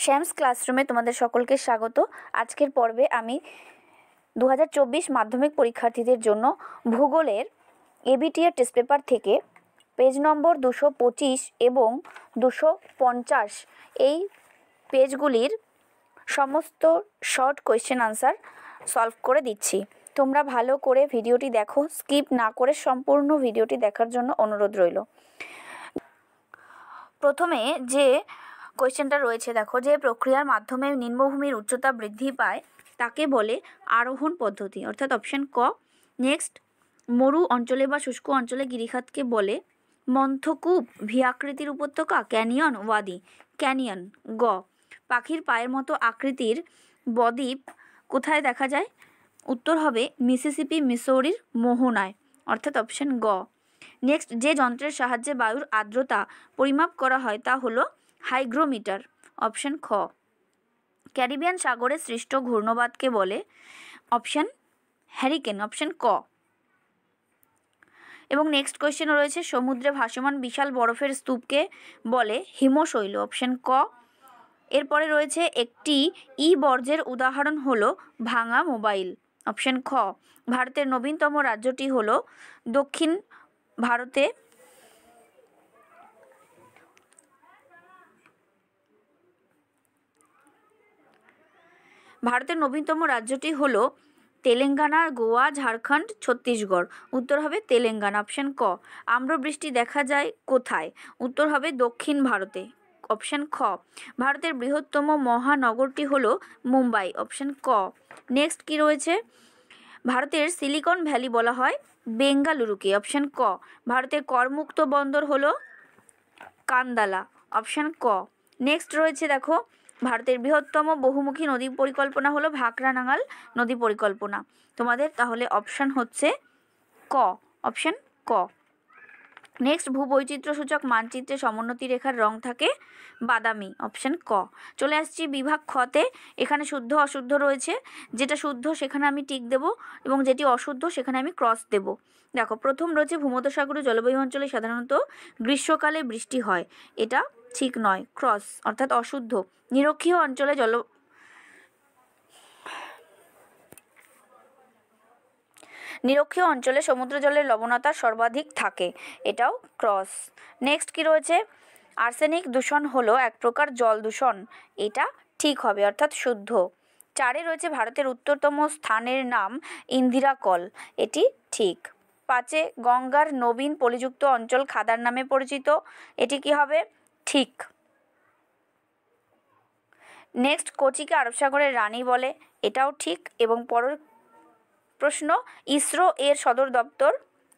শ্যামস ক্লাসরুমে তোমাদের সকলকে স্বাগত। আজকের পর্বে আমি 2024 মাধ্যমিক পরীক্ষার্থীদের জন্য ভূগোলের এবিটিএর টেস্ট পেপার থেকে পেজ নম্বর 225 এবং 250 এই পেজগুলির সমস্ত শর্ট কোয়েশ্চেন আনসার সলভ করে দিচ্ছি। তোমরা ভালো করে ভিডিওটি দেখো, স্কিপ না করে সম্পূর্ণ ভিডিওটি দেখার জন্য অনুরোধ রইল। প্রথমে যে কোয়েশ্চেনটা রয়েছে দেখো, যে প্রক্রিয়ার মাধ্যমে নিম্নভূমির উচ্চতা বৃদ্ধি পায় তাকে বলে আরোহণ পদ্ধতি, অর্থাৎ অপশন ক। নেক্সট, মরু অঞ্চলে বা শুষ্ক অঞ্চলে গিরিখাতকে বলে মন্থকূপ, ভি আকৃতির উপত্যকা, ক্যানিয়ন, ওয়াদি। ক্যানিয়ন। গ, পাখির পায়ের মতো আকৃতির বদ্বীপ কোথায় দেখা যায়? উত্তর হবে মিসিসিপি মিসৌরির মোহনায়, অর্থাৎ অপশন গ। নেক্সট, যে যন্ত্রের সাহায্যে বায়ুর আর্দ্রতা পরিমাপ করা হয় তা হলো হাইগ্রোমিটার, অপশন খ। ক্যারিবিয়ান সাগরে সৃষ্ট ঘূর্ণবাতকে বলে অপশন হ্যারিকেন, অপশন ক। এবং নেক্সট কোয়েশ্চেন রয়েছে, সমুদ্রে ভাসমান বিশাল বরফের স্তূপকে বলে হিমশৈল, অপশন ক। এরপরে রয়েছে, একটি ই বর্জ্যের উদাহরণ হলো ভাঙা মোবাইল, অপশন খ। ভারতের নবীনতম রাজ্যটি হলো দক্ষিণ ভারতে ভারতের নবীনতম রাজ্যটি হলো তেলেঙ্গানা, গোয়া, ঝাড়খণ্ড, ছত্তিশগড়। উত্তর হবে তেলেঙ্গানা, অপশন ক। আম্রবৃষ্টি দেখা যায় কোথায়? উত্তর হবে দক্ষিণ ভারতে, অপশন খ। ভারতের বৃহত্তম মহানগরটি হলো মুম্বাই, অপশন ক। নেক্সট কি রয়েছে, ভারতের সিলিকন ভ্যালি বলা হয় বেঙ্গালুরুকে, অপশন ক। ভারতের করমুক্ত বন্দর হলো কান্দালা, অপশন ক। নেক্সট রয়েছে দেখো, ভারতের বৃহত্তম বহুমুখী নদী পরিকল্পনা হলো ভাকরানাঙ্গাল নদী পরিকল্পনা। তোমাদের তাহলে অপশন হচ্ছে ক, অপশন ক। নেক্সট, ভূবৈচিত্র্যসূচক মানচিত্রে সমোন্নতি রেখার রং থাকে বাদামি, অপশন ক। চলে আসছি বিভাগ খতে। এখানে শুদ্ধ অশুদ্ধ রয়েছে, যেটা শুদ্ধ সেখানে আমি টিক দেব এবং যেটি অশুদ্ধ সেখানে আমি ক্রস দেব। দেখো, প্রথম রয়েছে, ভূমধ্যসাগরীয় জলবায়ু অঞ্চলে সাধারণত গ্রীষ্মকালে বৃষ্টি হয়, এটা ঠিক নয়, ক্রস, অর্থাৎ অশুদ্ধ। নিরক্ষীয় অঞ্চলে নিরক্ষীয় অঞ্চলে সমুদ্র জলের লবণতা সর্বাধিক থাকে, এটাও ক্রস। নেক্সট কি রয়েছে, আর্সেনিক দূষণ হলো এক প্রকার জল দূষণ, এটা ঠিক হবে, অর্থাৎ শুদ্ধ। 4 রয়েছে, ভারতের উত্তরতম স্থানের নাম ইন্দিরা কল, এটি ঠিক। 5, গঙ্গার নবীন পলিযুক্ত অঞ্চল খাদার নামে পরিচিত, এটি কি হবে? ঠিক। নেক্সট, কোচিকে আরব সাগরের রানী বলে, এটাও ঠিক। এবং পরের প্রশ্ন, ইসরো এর সদর দপ্তর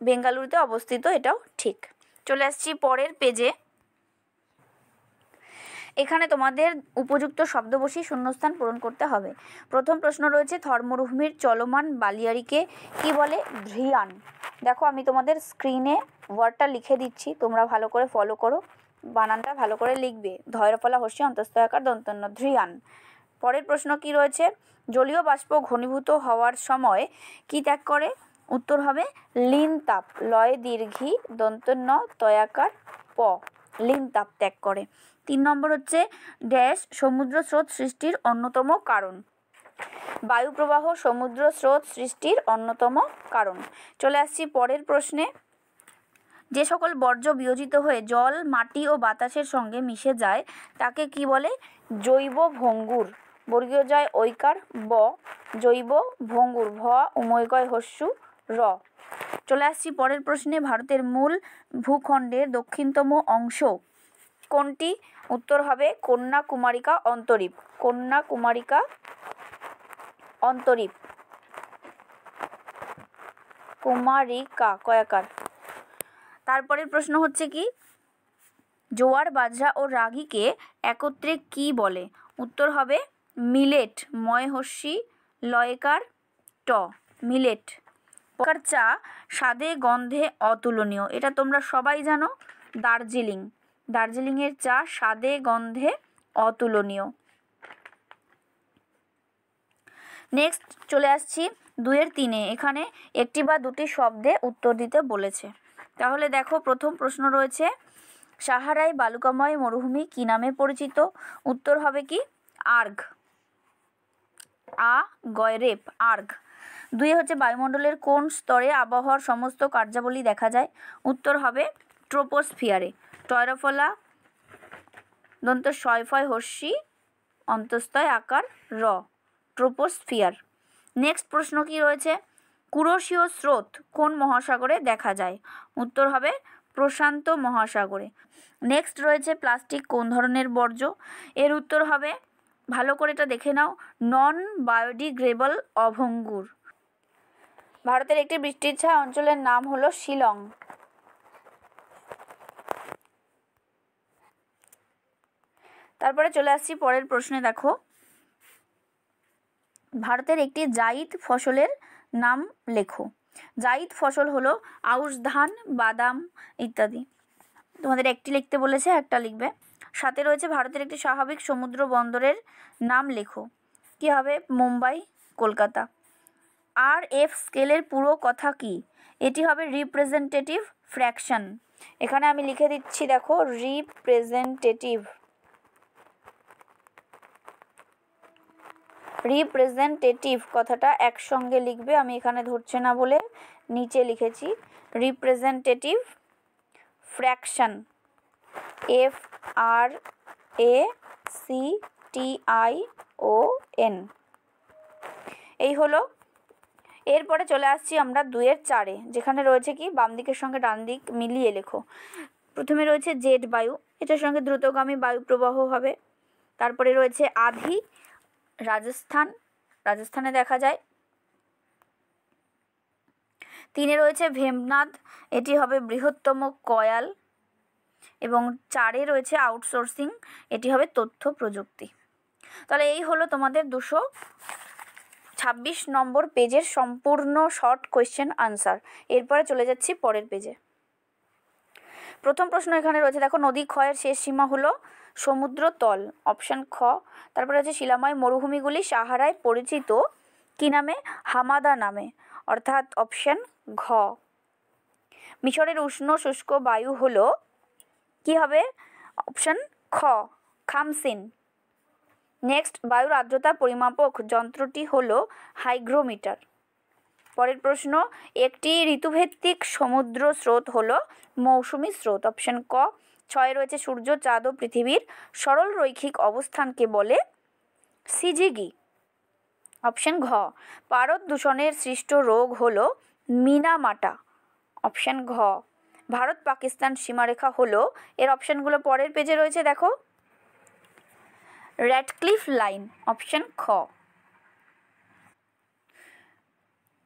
বেঙ্গালুরুতে অবস্থিত, এটাও ঠিক। চলে আসছি পরের পেজে। এখানে তোমাদের উপযুক্ত শব্দ বসিয়ে শূন্যস্থান পূরণ করতে হবে। প্রথম প্রশ্ন রয়েছে, থর মরুভূমির চলমান বালিয়াড়িকে কি বলে? ধ্রিয়ান। দেখো, আমি তোমাদের স্ক্রিনে ওয়ার্ডটা লিখে দিচ্ছি, তোমরা ভালো করে ফলো করো, বানানটা ভালো করে লিখবে। ধয়রফলা হস্যি অন্তস্থকার দন্তন্য, ধ্রিয়ান। পরের প্রশ্ন কি রয়েছে, জলীয় বাষ্প ঘনীভূত হওয়ার সময় কি ত্যাগ করে? উত্তর হবে লিন তাপ, লয়ে দীর্ঘী দন্তন্য তয়াকার প, লিন তাপ ত্যাগ করে। 3 নম্বর হচ্ছে, ড্যাশ সমুদ্র স্রোত সৃষ্টির অন্যতম কারণ? বায়ু প্রবাহ সমুদ্র স্রোত সৃষ্টির অন্যতম কারণ। চলে আসছি পরের প্রশ্নে, যে সকল বর্জ্য বিয়োজিত হয়ে জল, মাটি ও বাতাসের সঙ্গে মিশে যায় তাকে কি বলে? জৈব ভঙ্গুর। বর্গীয় জয় ঐকার ব, জৈব ভঙ্গুর, ভ উমৈকয় হস্যু র। চলে আসছি পরের প্রশ্নে, ভারতের মূল ভূখণ্ডের দক্ষিণতম অংশ কোনটি? উত্তর হবে কন্যাকুমারিকা অন্তরীপ, কন্যাকুমারিকা অন্তরীপ, কুমারিকা কয়াকার। তারপরের প্রশ্ন হচ্ছে কি, জোয়ার, বাজরা ও রাগিকে একত্রে কি বলে? উত্তর হবে মিলেট, ময় হস্যি লয়কার ট, মিলেট। প্রকার চা স্বাদে গন্ধে অতুলনীয়, এটা তোমরা সবাই জানো, দার্জিলিং। দার্জিলিংয়ের চা স্বাদে গন্ধে অতুলনীয়। নেক্সট চলে আসছি 2-এর 3-এ। এখানে একটি বা দুটি শব্দে উত্তর দিতে বলেছে। তাহলে দেখো, প্রথম প্রশ্ন রয়েছে, সাহারায় বালুকাময় মরুভূমি কি নামে পরিচিত? উত্তর হবে কি আর্গ, গয়রেপ, আর্গ। 2 হচ্ছে বায়ুমণ্ডলের কোন স্তরে আবহাওয়ার সমস্ত কার্যাবলী দেখা যায়? উত্তর হবে ট্রোপোস্ফিয়ারে। টয়রফলা, দন্ত শয়ফয় হর্ষি, অন্তস্তয় আকার র, ট্রোপোস্ফিয়ার। নেক্সট প্রশ্ন কি রয়েছে? কুরোশীয় স্রোত কোন মহাসাগরে দেখা যায়? উত্তর হবে প্রশান্ত মহাসাগরে। নেক্সট রয়েছে প্লাস্টিক কোন ধরনের বর্জ্য? এর উত্তর হবে, ভালো করে এটা দেখে নাও, নন বায়োডিগ্রেডেবল অভঙ্গুর। ভারতের একটি বৃষ্টির ছায়া অঞ্চলের নাম হলো শিলং। তারপরে চলে আসছি পরের প্রশ্নে। দেখো, ভারতের একটি জায়িদ ফসলের নাম লেখো। জায়িদ ফসল হলো আউশ ধান, বাদাম ইত্যাদি। তোমাদের একটি লিখতে বলেছে, একটা লিখবে। সাথে রয়েছে ভারতের একটি স্বাভাবিক সমুদ্র বন্দরের নাম লেখো। কি হবে? মুম্বাই, কলকাতা। RF স্কেলের পুরো কথা কি? এটি হবে রিপ্রেজেন্টেটিভ ফ্র্যাকশন। এখানে আমি লিখে দিচ্ছি, দেখো, রিপ্রেজেন্টেটিভ। রিপ্রেজেন্টেটিভ কথাটা একসঙ্গে লিখবে, আমি এখানে ধরছে না বলে নিচে লিখেছি। Representative fraction, FRACTION। এই হলো। এরপরে চলে আসছি আমরা 2-এর 4-এ, যেখানে রয়েছে কি বাম দিকের সঙ্গে ডান দিক মিলিয়ে লেখো। প্রথমে রয়েছে জেট বায়ু, এটার সঙ্গে দ্রুতগামী বায়ু প্রবাহ হবে। তারপরে রয়েছে আধি, রাজস্থানে দেখা যায়। 3-এ রয়েছে ভেমনাদ, এটি হবে বৃহত্তম কয়াল। এবং 4-এ রয়েছে আউটসোর্সিং, এটি হবে তথ্য প্রযুক্তি। তাহলে এই হলো তোমাদের 226 নম্বর পেজের সম্পূর্ণ শর্ট কোয়েশ্চেন আনসার। এরপরে চলে যাচ্ছি পরের পেজে। প্রথম প্রশ্ন এখানে রয়েছে, দেখো, নদী ক্ষয়ের শেষ সীমা হলো সমুদ্র তল, অপশান খ। তারপরে হচ্ছে শিলাময় মরুভূমিগুলি সাহারায় পরিচিত কি নামে? হামাদা নামে, অর্থাৎ অপশান ঘ। মিশরের উষ্ণ শুষ্ক বায়ু হলো কি হবে? অপশান খ, খামসিন। নেক্সট, বায়ুর আর্দ্রতা পরিমাপক যন্ত্রটি হলো হাইগ্রোমিটার। পরের প্রশ্ন, একটি ঋতুভিত্তিক সমুদ্র স্রোত হলো মৌসুমী স্রোত, অপশান ক। 6-এ রয়েছে সূর্য, চাঁদ ও পৃথিবীর সরল রৈখিক অবস্থানকে বলে সিজিগি, অপশান ঘ। পারদ দূষণের সৃষ্ট রোগ হলো মিনামাটা, অপশান ঘ। ভারত পাকিস্তান সীমারেখা হলো, এর অপশানগুলো পরের পেজে রয়েছে, দেখো, র্যাডক্লিফ লাইন, অপশান খ।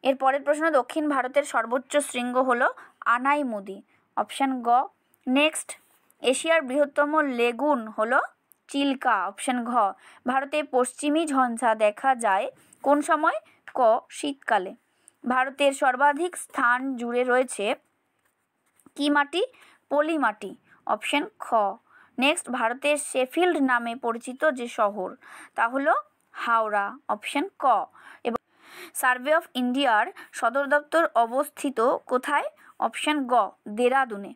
এর পরের প্রশ্ন, দক্ষিণ ভারতের সর্বোচ্চ শৃঙ্গ হলো আনাইমুদি, অপশান গ। নেক্সট, এশিয়ার বৃহত্তম লেগুন হলো চিল্কা, অপশান ঘ। ভারতে পশ্চিমী ঝঞ্ঝা দেখা যায় কোন সময়? ক, শীতকালে। ভারতের সর্বাধিক স্থান জুড়ে রয়েছে কি মাটি? পলি মাটি, অপশান খ। নেক্সট, ভারতের শেফিল্ড নামে পরিচিত যে শহর তা হলো হাওড়া, অপশান ক। এবং সার্ভে অফ ইন্ডিয়ার সদর দপ্তর অবস্থিত কোথায়? অপশান গ, দেরাদুনে।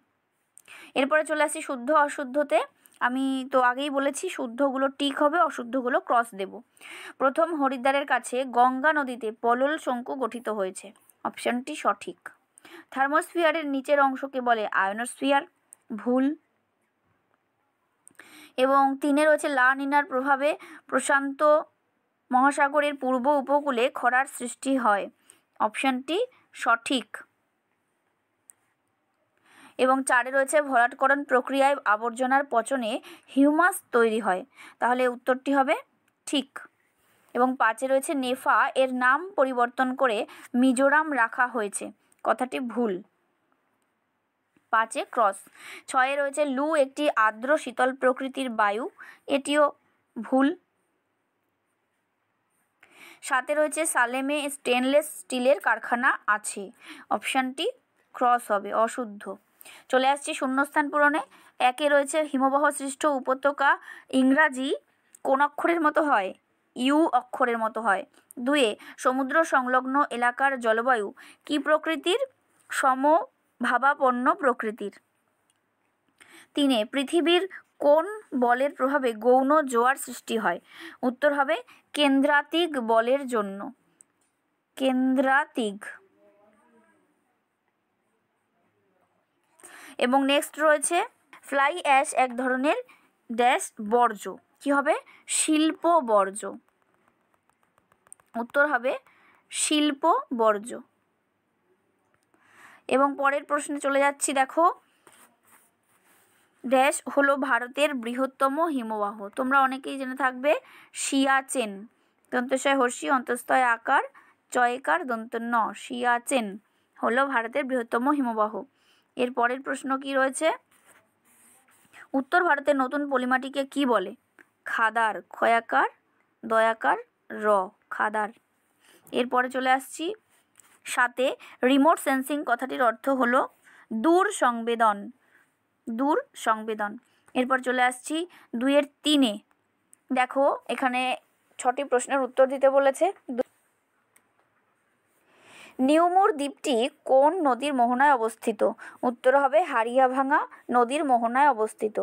এরপরে চলে আসি শুদ্ধ অশুদ্ধতে। আমি তো আগেই বলেছি শুদ্ধগুলো টিক হবে, অশুদ্ধগুলো ক্রস দেব। প্রথম, হরিদ্বারের কাছে গঙ্গা নদীতে পলল শঙ্কু গঠিত হয়েছে, অপশানটি সঠিক। থার্মোস্ফিয়ারের নিচের অংশকে বলে আয়নোস্ফিয়ার, ভুল। এবং 3-এ রয়েছে লা নিনার প্রভাবে প্রশান্ত মহাসাগরের পূর্ব উপকূলে খরার সৃষ্টি হয়, অপশানটি সঠিক। এবং 4-এ রয়েছে ভরাটকরণ প্রক্রিয়ায় আবর্জনার পচনে হিউমাস তৈরি হয়, তাহলে উত্তরটি হবে ঠিক। এবং 5-এ রয়েছে নেফা এর নাম পরিবর্তন করে মিজোরাম রাখা হয়েছে, কথাটি ভুল, 5-এ ক্রস। 6-এ রয়েছে লু একটি আর্দ্র শীতল প্রকৃতির বায়ু, এটিও ভুল। 7-এ রয়েছে সালেমে স্টেনলেস স্টিলের কারখানা আছে, অপশানটি ক্রস হবে, অশুদ্ধ। চলে আসছি শূন্যস্থান পূরণে। 1-এ রয়েছে হিমবাহ সৃষ্ট উপত্যকা ইংরাজি কোন অক্ষরের মতো হয়? ইউ অক্ষরের মতো হয়। 2-এ সমুদ্র সংলগ্ন এলাকার জলবায়ু কি প্রকৃতির? সমভাবাপন্ন প্রকৃতির। 3 পৃথিবীর কোন বলের প্রভাবে গৌণ জোয়ার সৃষ্টি হয়? উত্তর হবে কেন্দ্রাতিক বলের জন্য। কেন্দ্রাতিক। এবং নেক্সট রয়েছে ফ্লাই অ্যাশ এক ধরনের ড্যাশ বর্জ্য। কি হবে? শিল্প বর্জ্য। উত্তর হবে শিল্প বর্জ্য। এবং পরের প্রশ্নে চলে যাচ্ছি, দেখো ড্যাশ হলো ভারতের বৃহত্তম হিমবাহ। তোমরা অনেকেই জেনে থাকবে সিয়াচেন। দন্তস্বয় হর্ষি অন্তস্তয় আকার চয়কার দন্ত ন। সিয়াচেন হলো ভারতের বৃহত্তম হিমবাহ। এর পরের প্রশ্ন কি রয়েছে? উত্তর ভারতের নতুন পলিমাটিকে কি বলে? খাদার। ক্ষয়াকার দয়াকার র। খাদার। এরপরে চলে আসছি 7 রিমোট সেন্সিং কথাটির অর্থ হলো দূর সংবেদন। দূর সংবেদন। এরপর চলে আসছি 2-3 দেখো এখানে 6টি প্রশ্নের উত্তর দিতে বলেছে। নিউমুর দ্বীপটি কোন নদীর মোহনায় অবস্থিত? উত্তর হবে হারিয়াভাঙা নদীর মোহনায় অবস্থিত।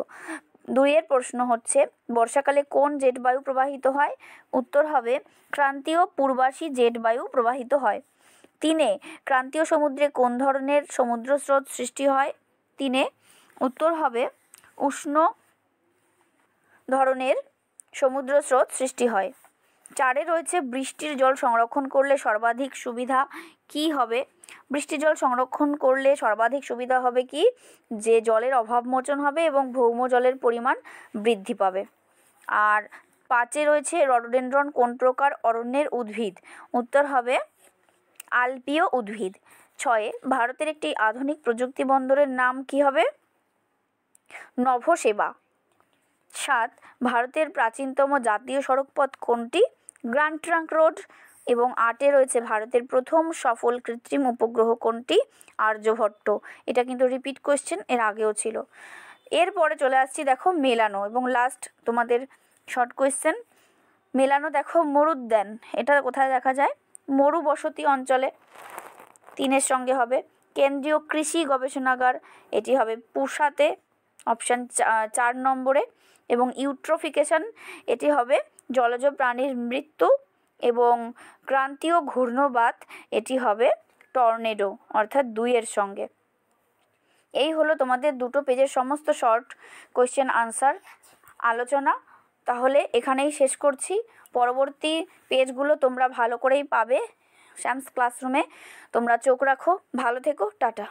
2 প্রশ্ন হচ্ছে বর্ষাকালে কোন জেট বায়ু প্রবাহিত হয়? উত্তর হবে ক্রান্তীয় পূর্বাসী জেট বায়ু প্রবাহিত হয়। 3 ক্রান্তীয় সমুদ্রে কোন ধরনের সমুদ্র স্রোত সৃষ্টি হয়? 3 উত্তর হবে উষ্ণ ধরনের সমুদ্র স্রোত সৃষ্টি হয়। 4 রয়েছে বৃষ্টির জল সংরক্ষণ করলে সর্বাধিক সুবিধা কি হবে? বৃষ্টির জল সংরক্ষণ করলে সর্বাধিক সুবিধা হবে কি? যে জলের অভাব মোচন হবে এবং ভৌম জলের পরিমাণ বৃদ্ধি পাবে। আর 5 রয়েছে রডোডেনড্রন কোন প্রকার অরণ্যের উদ্ভিদ? উত্তর হবে আলপীয় উদ্ভিদ। 6 ভারতের একটি আধুনিক প্রযুক্তি বন্দরের নাম কি হবে? নভোসেবা। 7 ভারতের প্রাচীনতম জাতীয় সড়কপথ কোনটি? Grand trunk road. এবং 8 রয়েছে ভারতের প্রথম সফল কৃত্রিম উপগ্রহ কোনটি? আর্যভট্ট। এটা কিন্তু রিপিট কোয়েশ্চেন, এর আগেও ছিল। এরপরে চলে আসছি দেখো মেলানো এবং লাস্ট তোমাদের শর্ট কোয়েশ্চেন। মেলানো দেখো মরুদ্যান, এটা কোথায় দেখা যায়? মরু বসতি অঞ্চলে। 3 সঙ্গে হবে কেন্দ্রীয় কৃষি গবেষণাগার, এটি হবে পুসাতে অপশান 4 নম্বরে। এবং ইউট্রোফিকেশন, এটি হবে জলজ প্রাণীর মৃত্যু। এবং ক্রান্তীয় ঘূর্ণবাত, এটি হবে টর্নেডো, অর্থাৎ 2 সঙ্গে। এই হলো তোমাদের 2 পেজের সমস্ত শর্ট কোয়েশ্চেন আনসার আলোচনা। তাহলে এখানেই শেষ করছি। পরবর্তী পেজগুলো তোমরা ভালো করেই পাবে শ্যামস ক্লাসরুমে। তোমরা চোখ রাখো, ভালো থেকো, টাটা।